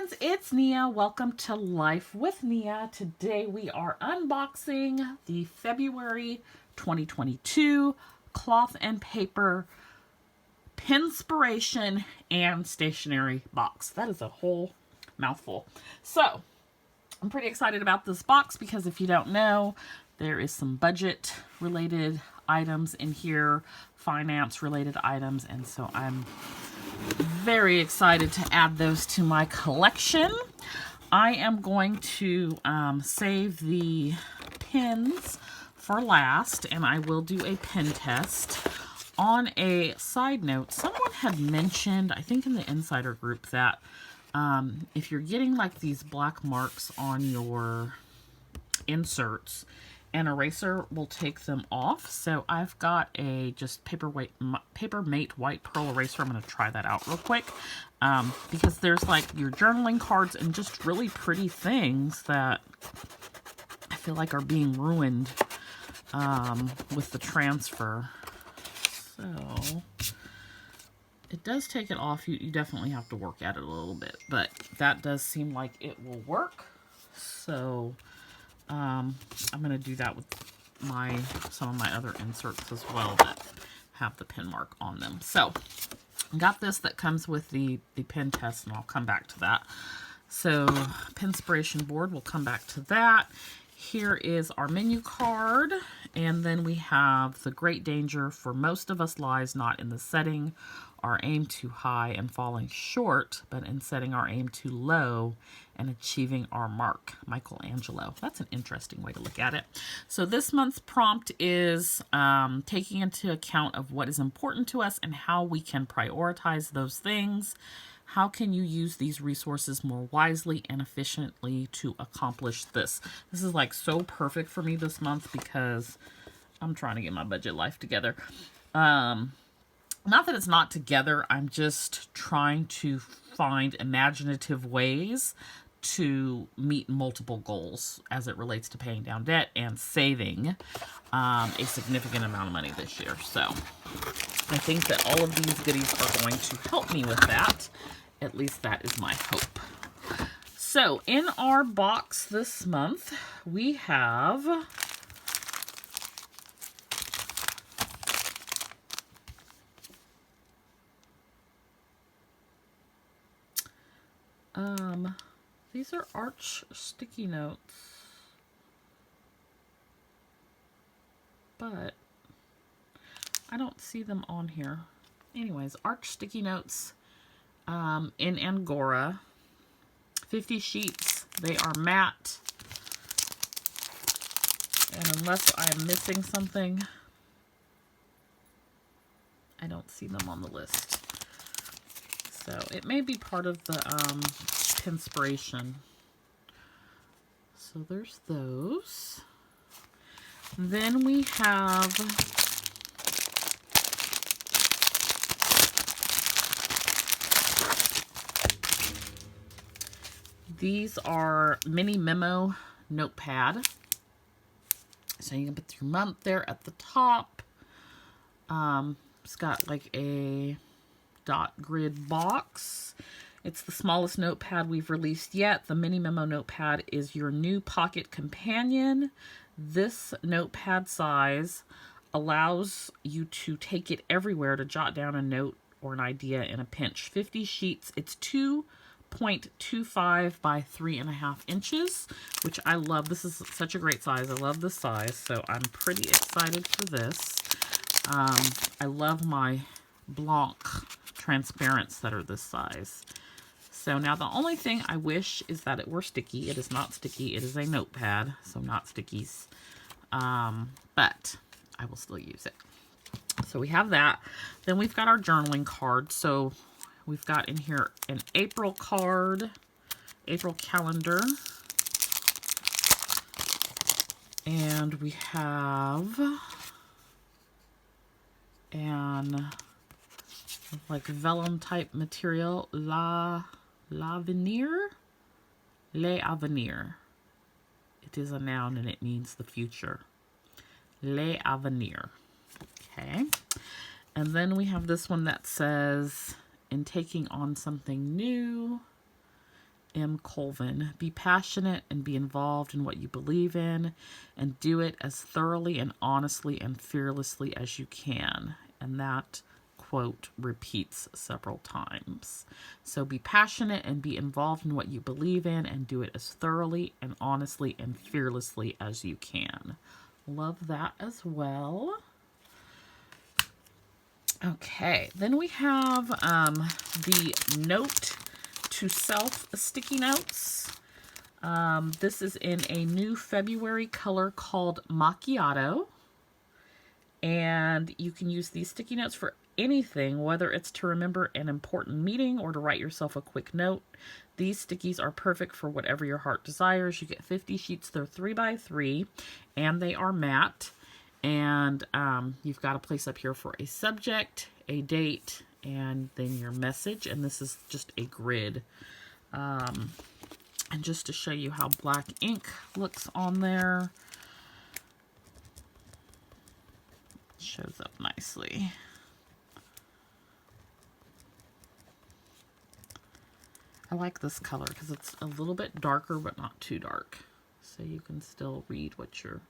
friends, it's Nia. Welcome to Life with Nia. Today we are unboxing the February 2022 cloth and paper Pinspiration and Stationery box. That is a whole mouthful. So, I'm pretty excited about this box because if you don't know, there is some budget related items in here, finance related items, and so I'm very excited to add those to my collection. I am going to save the pins for last, and I will do a pen test. On a side note, someone had mentioned, I think in the insider group, that if you're getting like these black marks on your inserts, an eraser will take them off. So I've got a just Papermate white pearl eraser. I'm going to try that out real quick because there's like your journaling cards and just really pretty things that I feel like are being ruined with the transfer. So it does take it off. You definitely have to work at it a little bit, but that does seem like it will work. So I'm going to do that with some of my other inserts as well that have the pen mark on them. So I got this that comes with the pen test, and I'll come back to that. So Pinspiration board, we'll come back to that. Here is our menu card, and then we have the great danger for most of us lies not in the setting our aim too high and falling short, but in setting our aim too low and achieving our mark. Michelangelo. That's an interesting way to look at it. So this month's prompt is taking into account of what is important to us and how we can prioritize those things. How can you use these resources more wisely and efficiently to accomplish this? This is like so perfect for me this month because I'm trying to get my budget life together. Not that it's not together, I'm just trying to find imaginative ways to meet multiple goals as it relates to paying down debt and saving a significant amount of money this year. So I think that all of these goodies are going to help me with that. At least that is my hope. So in our box this month, we have these are Arch sticky notes, but I don't see them on here. Anyways, Arch sticky notes in Angora, 50 sheets. They are matte, and unless I'm missing something, I don't see them on the list. So it may be part of the Pinspiration. So there's those. Then we have these are mini memo notepad. So you can put your month there at the top. It's got like a dot grid box. It's the smallest notepad we've released yet. The mini memo notepad is your new pocket companion. This notepad size allows you to take it everywhere to jot down a note or an idea in a pinch. 50 sheets. It's 2.25 by 3.5 inches, which I love. This is such a great size. I love this size, so I'm pretty excited for this. I love my Blanc transparents that are this size. So now the only thing I wish is that it were sticky. It is not sticky. It is a notepad, so not stickies. But I will still use it. So we have that. Then we've got our journaling card. So we've got in here an April card, April calendar. And we have an like vellum type material, l'avenir. It is a noun and it means the future. L'avenir. Okay. And then we have this one that says, in taking on something new, M. Colvin. Be passionate and be involved in what you believe in, and do it as thoroughly and honestly and fearlessly as you can. And that quote repeats several times. So be passionate and be involved in what you believe in, and do it as thoroughly and honestly and fearlessly as you can. Love that as well. Okay, then we have the Note to Self sticky notes. This is in a new February color called Macchiato. And you can use these sticky notes for anything, whether it's to remember an important meeting or to write yourself a quick note. These stickies are perfect for whatever your heart desires. You get 50 sheets. They're 3x3, and they are matte. And you've got a place up here for a subject, a date, and then your message. And this is just a grid. And just to show you how black ink looks on there, shows up nicely. I like this color because it's a little bit darker but not too dark, so you can still read what you're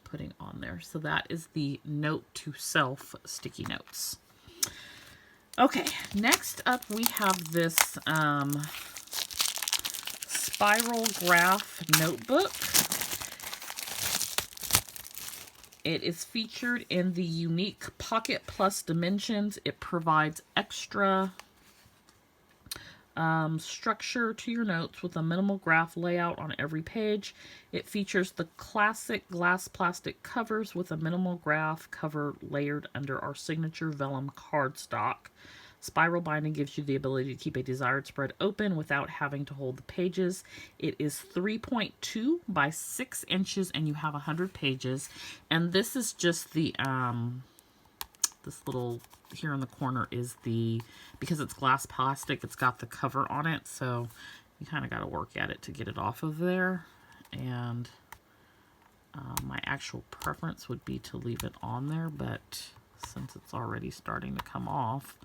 putting on there. So that is the Note to Self sticky notes. Okay, next up we have this spiral graph notebook. It is featured in the unique Pocket Plus dimensions. It provides extra structure to your notes with a minimal graph layout on every page. It features the classic glass plastic covers with a minimal graph cover layered under our signature vellum cardstock. Spiral binding gives you the ability to keep a desired spread open without having to hold the pages. It is 3.2 by 6 inches, and you have 100 pages. And this is just the, this little, here in the corner is the, because it's glass plastic, it's got the cover on it. So you kind of got to work at it to get it off of there. And my actual preference would be to leave it on there, but since it's already starting to come off,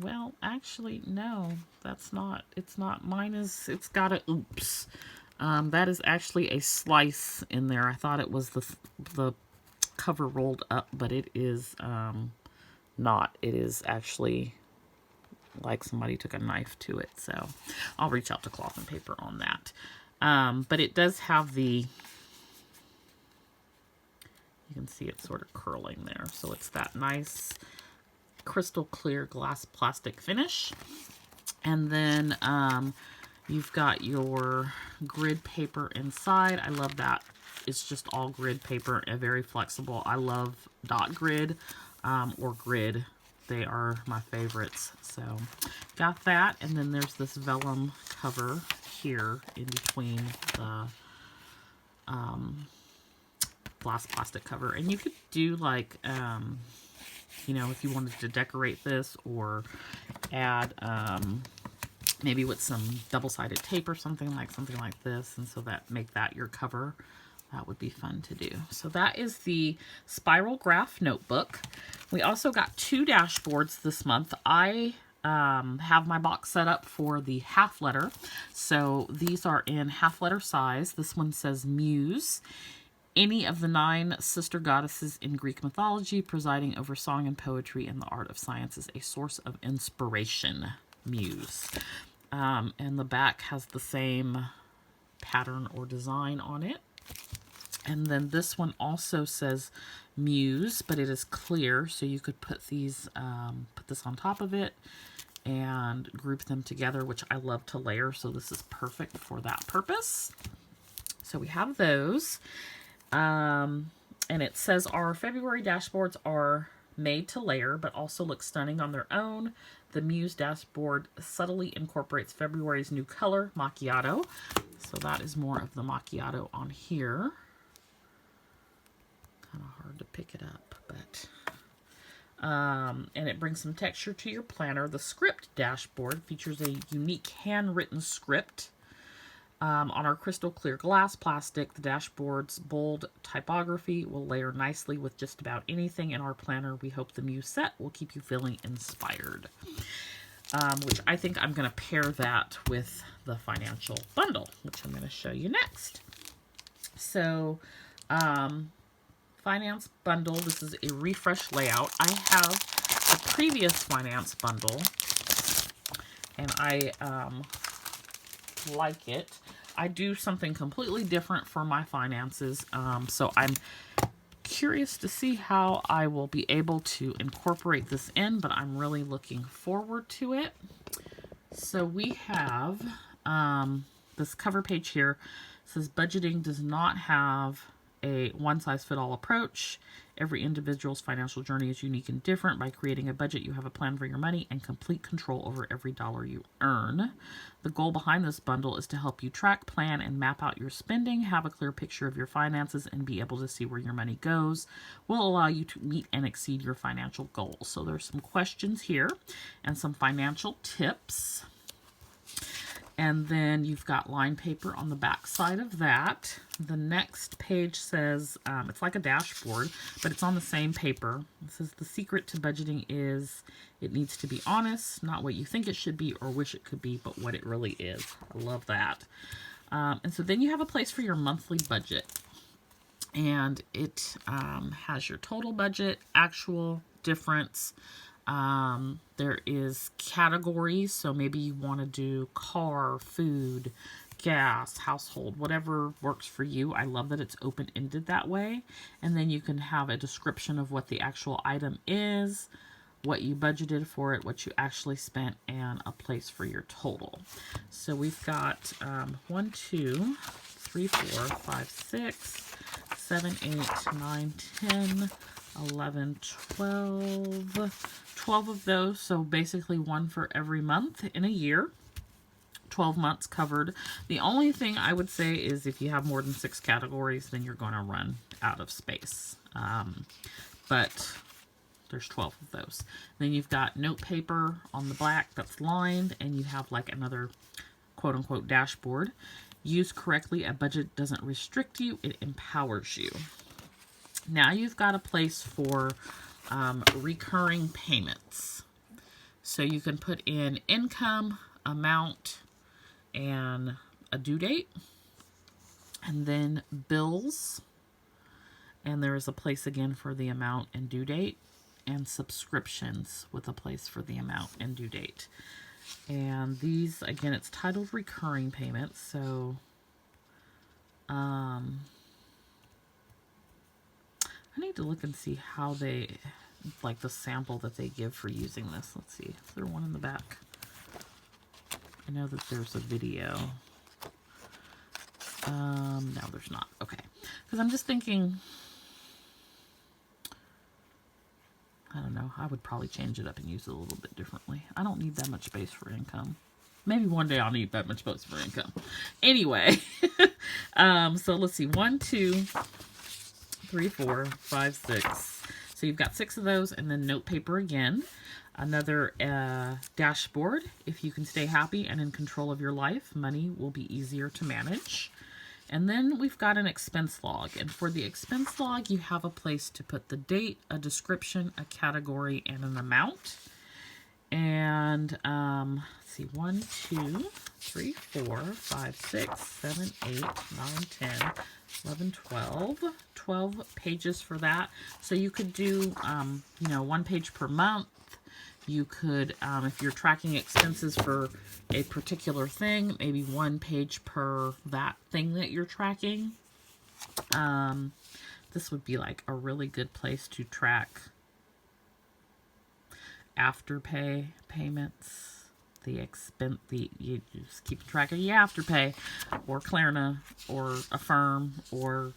well, actually, no, that's not, it's not, mine is, it's got a, oops. That is actually a slice in there. I thought it was the cover rolled up, but it is not. It is actually like somebody took a knife to it. So I'll reach out to Cloth and Paper on that. But it does have the, you can see it sort of curling there. So it's that nice crystal clear glass plastic finish. And then you've got your grid paper inside. I love that. It's just all grid paper and very flexible. I love dot grid or grid. They are my favorites. So got that. And then there's this vellum cover here in between the glass plastic cover. And you could do like, you know, if you wanted to decorate this or add maybe with some double-sided tape or something like this, and so that make that your cover. That would be fun to do. So that is the Spiral Graph Notebook. We also got 2 dashboards this month. I have my box set up for the half letter. So these are in half letter size. This one says Muse. Any of the 9 sister goddesses in Greek mythology presiding over song and poetry and the art of science is a source of inspiration. Muse. And the back has the same pattern or design on it. And then this one also says Muse, but it is clear, so you could put these, put this on top of it and group them together, which I love to layer, so this is perfect for that purpose. So we have those. And it says our February dashboards are made to layer, but also look stunning on their own. The Muse dashboard subtly incorporates February's new color, Macchiato. So that is more of the Macchiato on here. Kind of hard to pick it up, but... and it brings some texture to your planner. The script dashboard features a unique handwritten script. On our crystal clear glass plastic, the dashboard's bold typography will layer nicely with just about anything in our planner. We hope the Muse set will keep you feeling inspired. Which I think I'm going to pair that with the financial bundle, which I'm going to show you next. So, finance bundle, this is a refresh layout. I have the previous finance bundle, and I like it. I do something completely different for my finances, so I'm curious to see how I will be able to incorporate this in, but I'm really looking forward to it. So we have this cover page here. It says budgeting does not have a one-size-fits-all approach. Every individual's financial journey is unique and different. By creating a budget, you have a plan for your money and complete control over every dollar you earn. The goal behind this bundle is to help you track, plan, and map out your spending, have a clear picture of your finances, and be able to see where your money goes. Will allow you to meet and exceed your financial goals. So there's some questions here and some financial tips. And then you've got line paper on the back side of that. The next page says, it's like a dashboard, but it's on the same paper. It says, the secret to budgeting is it needs to be honest, not what you think it should be or wish it could be, but what it really is. I love that. And so then you have a place for your monthly budget. And it has your total budget, actual, difference. There is categories, so maybe you want to do car, food, gas, household, whatever works for you. I love that it's open-ended that way. And then you can have a description of what the actual item is, what you budgeted for it, what you actually spent, and a place for your total. So we've got 1, 2, 3, 4, 5, 6, 7, 8, 9, 10, 11, 12 of those. So basically one for every month in a year. 12 months covered. The only thing I would say is if you have more than 6 categories, then you're going to run out of space. But there's 12 of those. Then you've got note paper on the back that's lined, and you have like another quote-unquote dashboard. Used correctly, a budget doesn't restrict you, it empowers you. Now you've got a place for recurring payments. So you can put in income, amount, and a due date, and then bills. And there is a place again for the amount and due date, and subscriptions with a place for the amount and due date. And these, again, it's titled recurring payments. So I need to look and see how they, like the sample that they give for using this. Let's see. Is there one in the back? I know that there's a video. No, there's not. Okay. Because I'm just thinking, I don't know. I would probably change it up and use it a little bit differently. I don't need that much space for income. Maybe one day I'll need that much space for income. Anyway, so let's see. 1, 2, 3, 4, 5, 6. So you've got 6 of those, and then note paper again. Another dashboard. If you can stay happy and in control of your life, money will be easier to manage. And then we've got an expense log. And for the expense log, you have a place to put the date, a description, a category, and an amount. And let's see, 1, 2, 3, 4, 5, 6, 7, 8, 9, 10, 11, 12. 12 pages for that. So you could do, 1 page per month. You could, if you're tracking expenses for a particular thing, maybe 1 page per that thing that you're tracking. This would be like a really good place to track afterpay payments, you just keep track of your afterpay, or Klarna, or Affirm, or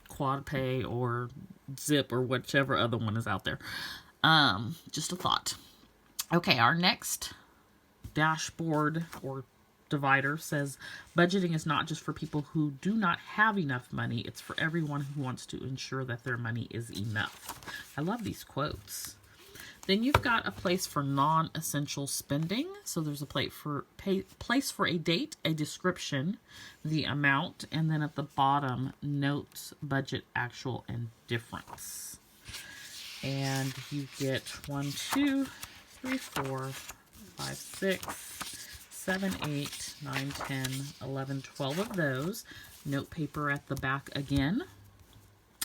QuadPay, or Zip, or whichever other one is out there. Just a thought. Okay, our next dashboard or divider says budgeting is not just for people who do not have enough money. It's for everyone who wants to ensure that their money is enough. I love these quotes. Then you've got a place for non-essential spending. So there's a place for a date, a description, the amount, and then at the bottom, notes, budget, actual, and difference. And you get 1, 2, 3, 4, 5, 6, 7, 8, 9, 10, 11, 12 of those. Note paper at the back again.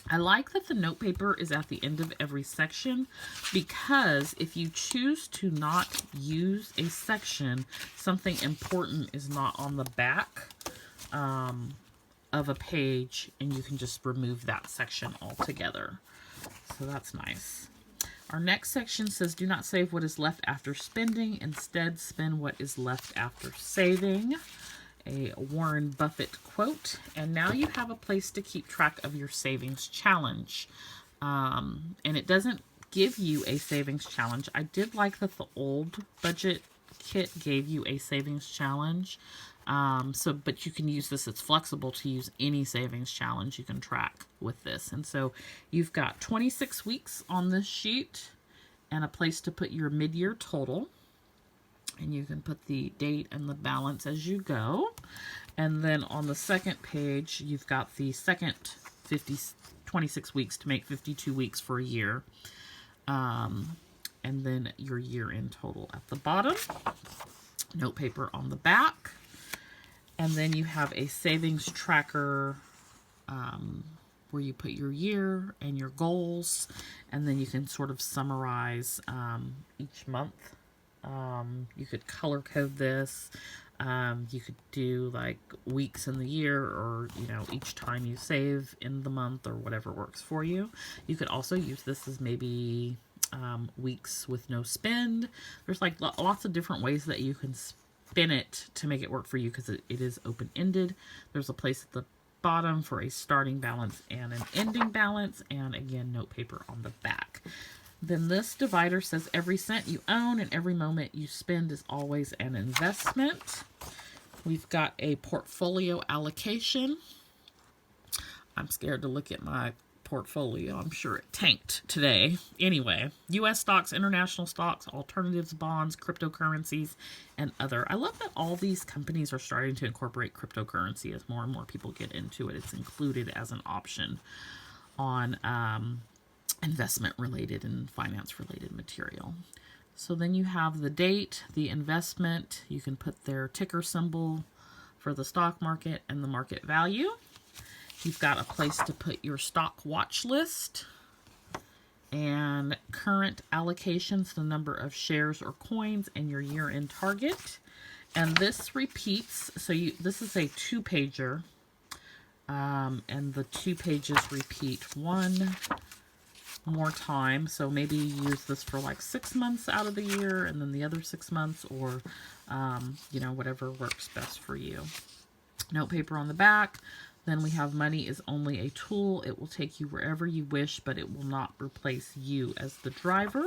I like that the note paper is at the end of every section, because if you choose to not use a section, something important is not on the back of a page, and you can just remove that section altogether. So that's nice. Our next section says, do not save what is left after spending. Instead, spend what is left after saving. A Warren Buffett quote. And now you have a place to keep track of your savings challenge. And it doesn't give you a savings challenge. I did like that the old budget kit gave you a savings challenge. But you can use this. It's flexible to use any savings challenge you can track with this. And so you've got 26 weeks on this sheet and a place to put your mid-year total. And you can put the date and the balance as you go. And then on the second page, you've got the second 26 weeks to make 52 weeks for a year. And then your year-end total at the bottom. Note paper on the back. And then you have a savings tracker where you put your year and your goals. And then you can sort of summarize each month. You could color code this. You could do like weeks in the year, or, you know, each time you save in the month, or whatever works for you. You could also use this as maybe weeks with no spend. There's like lots of different ways that you can spin it to make it work for you, because it is open-ended. There's a place at the bottom for a starting balance and an ending balance, and again, note paper on the back. Then this divider says every cent you own and every moment you spend is always an investment. We've got a portfolio allocation. I'm scared to look at my portfolio. I'm sure it tanked today. Anyway, U.S. stocks, international stocks, alternatives, bonds, cryptocurrencies, and other. I love that all these companies are starting to incorporate cryptocurrency as more and more people get into it. It's included as an option on investment related and finance related material. So then you have the date, the investment. You can put their ticker symbol for the stock market and the market value. You've got a place to put your stock watch list and current allocations, the number of shares or coins, and your year-end target. And this repeats. So this is a 2-pager, and the 2 pages repeat one more time. So maybe use this for like 6 months out of the year, and then the other 6 months, or you know, whatever works best for you. Note paper on the back. Then we have money is only a tool. It will take you wherever you wish, but it will not replace you as the driver.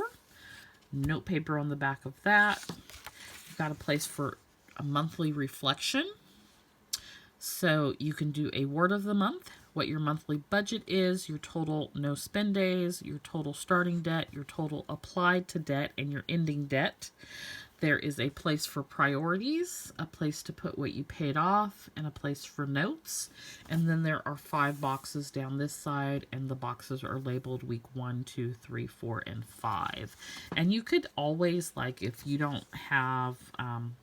Note paper on the back of that. You've got a place for a monthly reflection. So you can do a word of the month, what your monthly budget is, your total no spend days, your total starting debt, your total applied to debt, and your ending debt. There is a place for priorities, a place to put what you paid off, and a place for notes. And then there are 5 boxes down this side, and the boxes are labeled week 1, 2, 3, 4, and 5. And you could always, like, if you don't have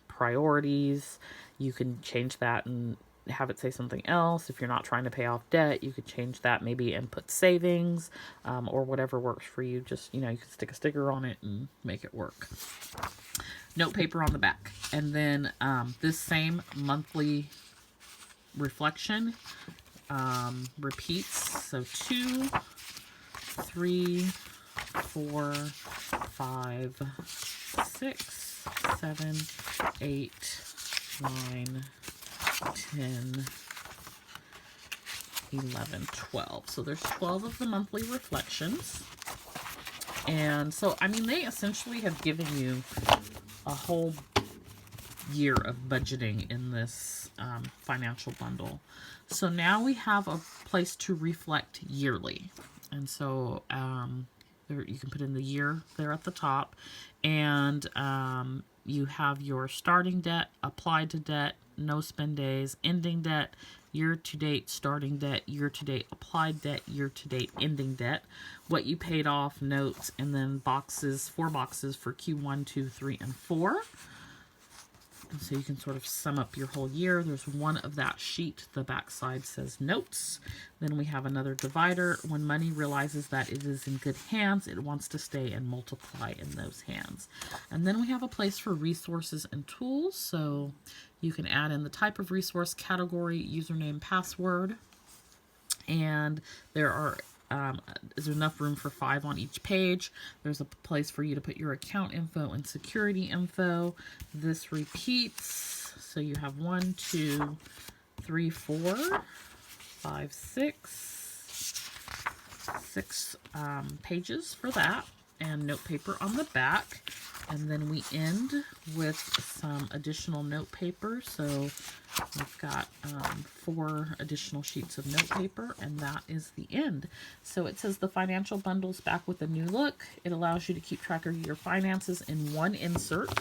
priorities, you can change that and have it say something else. If you're not trying to pay off debt, you could change that maybe and put savings, or whatever works for you. Just, you know, you can stick a sticker on it and make it work. Note paper on the back. And then this same monthly reflection repeats. So 2, 3, 4, 5, 6, 7, 8, 9, 10, 11, 12. So there's 12 of the monthly reflections. And so, I mean, they essentially have given you a whole year of budgeting in this financial bundle. So now we have a place to reflect yearly. And so There, you can put in the year there at the top. And you have your starting debt, applied to debt, no spend days, ending debt, year-to-date starting debt, year-to-date applied debt, year-to-date ending debt, what you paid off, notes, and then boxes, 4 boxes for Q1, 2, 3, and 4. And so you can sort of sum up your whole year. There's one of that sheet. The back side says notes. Then we have another divider. When money realizes that it is in good hands, it wants to stay and multiply in those hands. And then we have a place for resources and tools. So you can add in the type of resource, category, username, password. And there are is enough room for 5 on each page. There's a place for you to put your account info and security info. This repeats. So you have 1, 2, 3, 4, 5, 6 pages for that, and note paper on the back. And then we end with some additional note paper. So we've got 4 additional sheets of note paper, and that is the end. So it says the financial bundle's back with a new look. It allows you to keep track of your finances in one insert.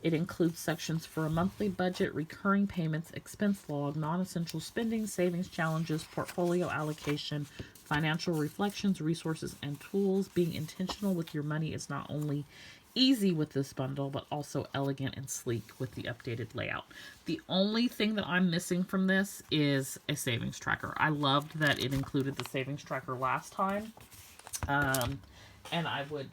It includes sections for a monthly budget, recurring payments, expense log, non-essential spending, savings challenges, portfolio allocation, financial reflections, resources, and tools. Being intentional with your money is not only easy with this bundle, but also elegant and sleek with the updated layout. The only thing that I'm missing from this is a savings tracker. I loved that it included the savings tracker last time. And I would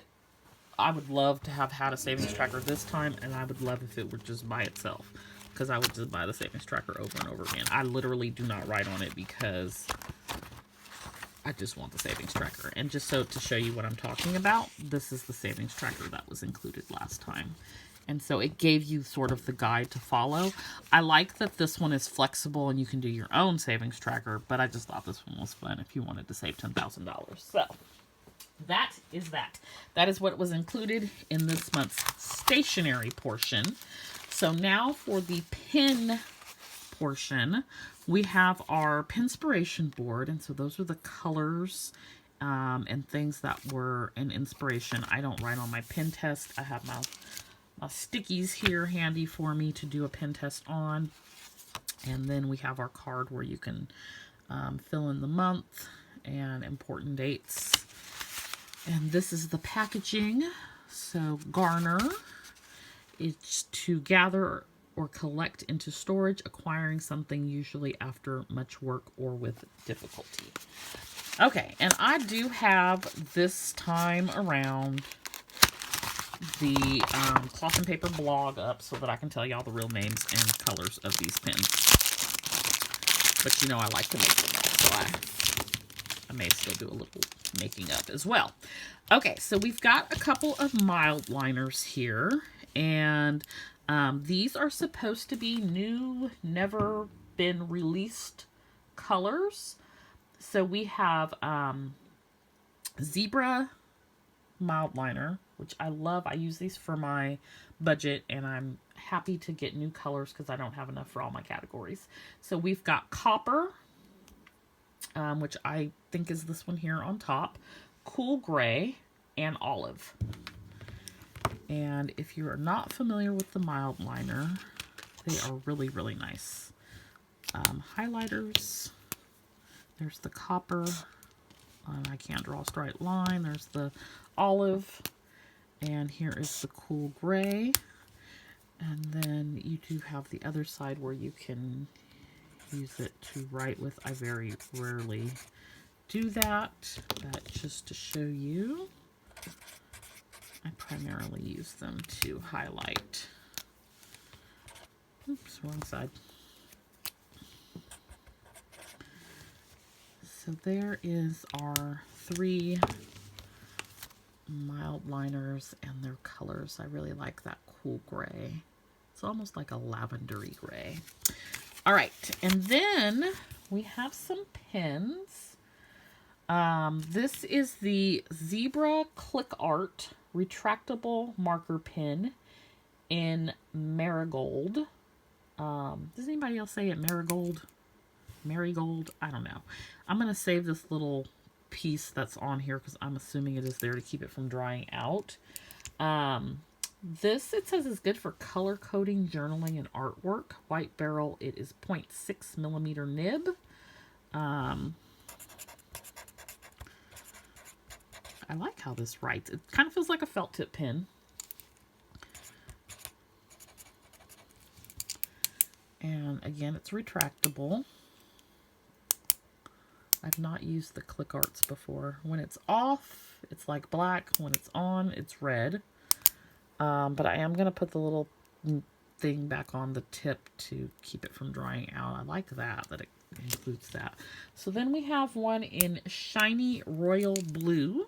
love to have had a savings tracker this time, and I would love if it were just by itself, because I would just buy the savings tracker over and over again. I literally do not write on it because I just want the savings tracker. And just so to show you what I'm talking about, this is the savings tracker that was included last time. And so it gave you sort of the guide to follow. I like that this one is flexible and you can do your own savings tracker, but I just thought this one was fun if you wanted to save $10,000. So that is that. That is what was included in this month's stationery portion. So now for the pen portion, we have our Pinspiration board, and so those are the colors and things that were in Inspiration. I don't write on my pen test. I have my stickies here handy for me to do a pen test on. And then we have our card where you can fill in the month and important dates. And this is the packaging. So garner, it's to gather or collect into storage, acquiring something usually after much work or with difficulty. Okay, and I do have this time around the cloth and paper blog up so that I can tell you all the real names and colors of these pens. But you know I like to make them up, so I may still do a little making up as well. Okay, so we've got a couple of Mildliners here, and these are supposed to be new, never been released colors. So we have Zebra Mildliner, which I love. I use these for my budget, and I'm happy to get new colors because I don't have enough for all my categories. So we've got Copper, which I think is this one here on top, Cool Gray, and Olive. And if you are not familiar with the Mildliner, they are really, really nice. Highlighters. There's the Copper. I can't draw a straight line. There's the Olive. And here is the Cool Gray. And then you do have the other side where you can use it to write with. I very rarely do that. That's just to show you. I primarily use them to highlight. Oops, wrong side. So there is our 3 Mildliners and their colors. I really like that Cool Gray. It's almost like a lavendery gray. All right, and then we have some pens. This is the Zebra Click Art retractable marker pen in marigold. Does anybody else say it marigold? Marigold? I don't know. I'm going to save this little piece that's on here because I'm assuming it is there to keep it from drying out. This, it says, is good for color coding, journaling, and artwork. White barrel, it is 0.6 millimeter nib. I like how this writes. It kind of feels like a felt tip pen. And again, it's retractable. I've not used the click arts before. When it's off, it's like black. When it's on, it's red. But I am going to put the little thing back on the tip to keep it from drying out. I like that it includes that. So then we have one in shiny royal blue.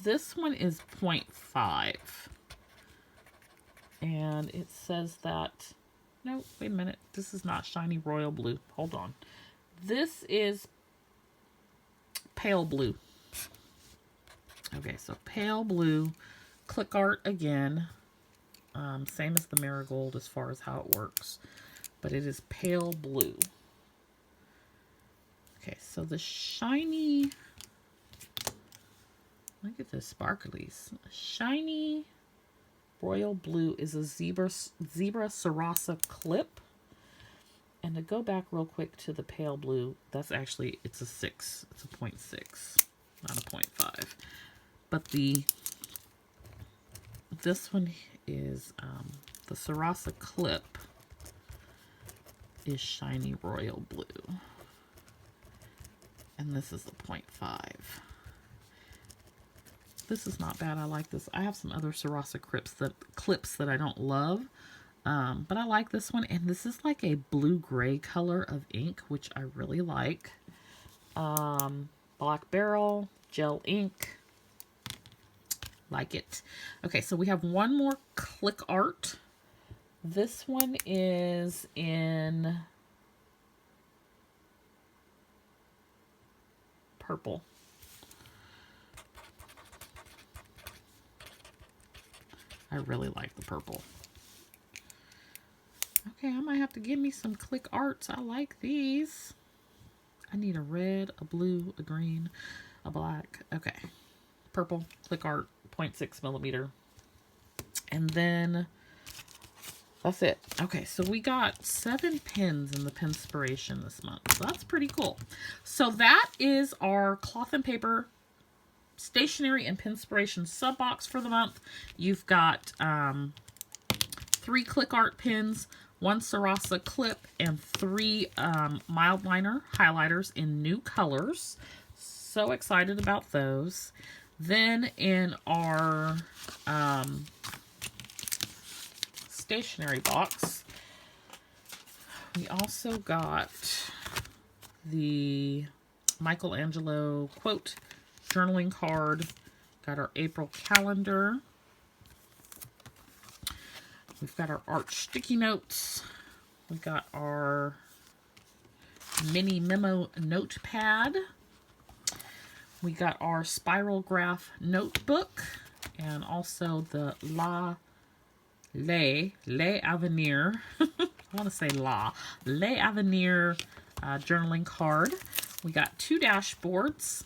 This one is 0.5. And it says that, no, wait a minute. This is not shiny royal blue. Hold on. This is pale blue. Okay, so pale blue, click art again. Same as the marigold as far as how it works. But it is pale blue. Okay, so the shiny... Look at this sparklies. Shiny royal blue is a zebra Sarasa clip. And to go back real quick to the pale blue, that's actually, it's a 6. It's a 0.6, not a 0.5. But this one is, the Sarasa clip is shiny royal blue. And this is the 0.5. This is not bad. I like this. I have some other Sarasa clips that I don't love. But I like this one. And this is like a blue-gray color of ink, which I really like. Black barrel, gel ink. Like it. Okay, so we have one more click art. This one is in purple. I really like the purple. Okay, I might have to give me some click arts. I like these. I need a red, a blue, a green, a black. Okay. Purple, click art, 0.6 millimeter. And then that's it. Okay, so we got 7 pens in the Pinspiration this month. So that's pretty cool. So that is our cloth and paper Stationery and Pinspiration sub box for the month. You've got 3 click art pens, 1 Sarasa clip, and 3 Mildliner highlighters in new colors. So excited about those. Then in our stationery box, we also got the Michelangelo quote journaling card. Got our April calendar. We've got our art sticky notes. We got our mini memo notepad. We got our spiral graph notebook, and also the Les Avenir. I want to say Les Avenir journaling card. We got 2 dashboards,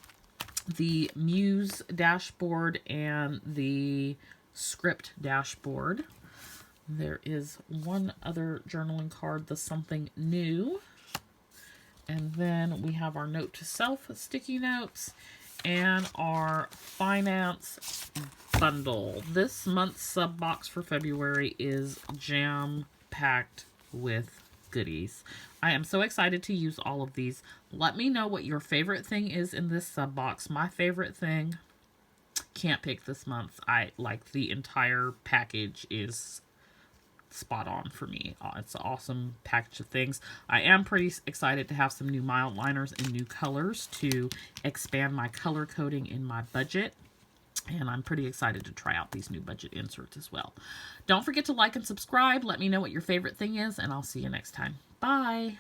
the Muse dashboard and the Script dashboard. There is one other journaling card, the Something New. And then we have our Note to Self sticky notes and our Finance bundle. This month's sub box for February is jam-packed with goodies. I am so excited to use all of these. Let me know what your favorite thing is in this sub box. My favorite thing, can't pick this month. I like the entire package is spot on for me. It's an awesome package of things. I am pretty excited to have some new Mildliners and new colors to expand my color coding in my budget. And I'm pretty excited to try out these new budget inserts as well. Don't forget to like and subscribe. Let me know what your favorite thing is, and I'll see you next time. Bye!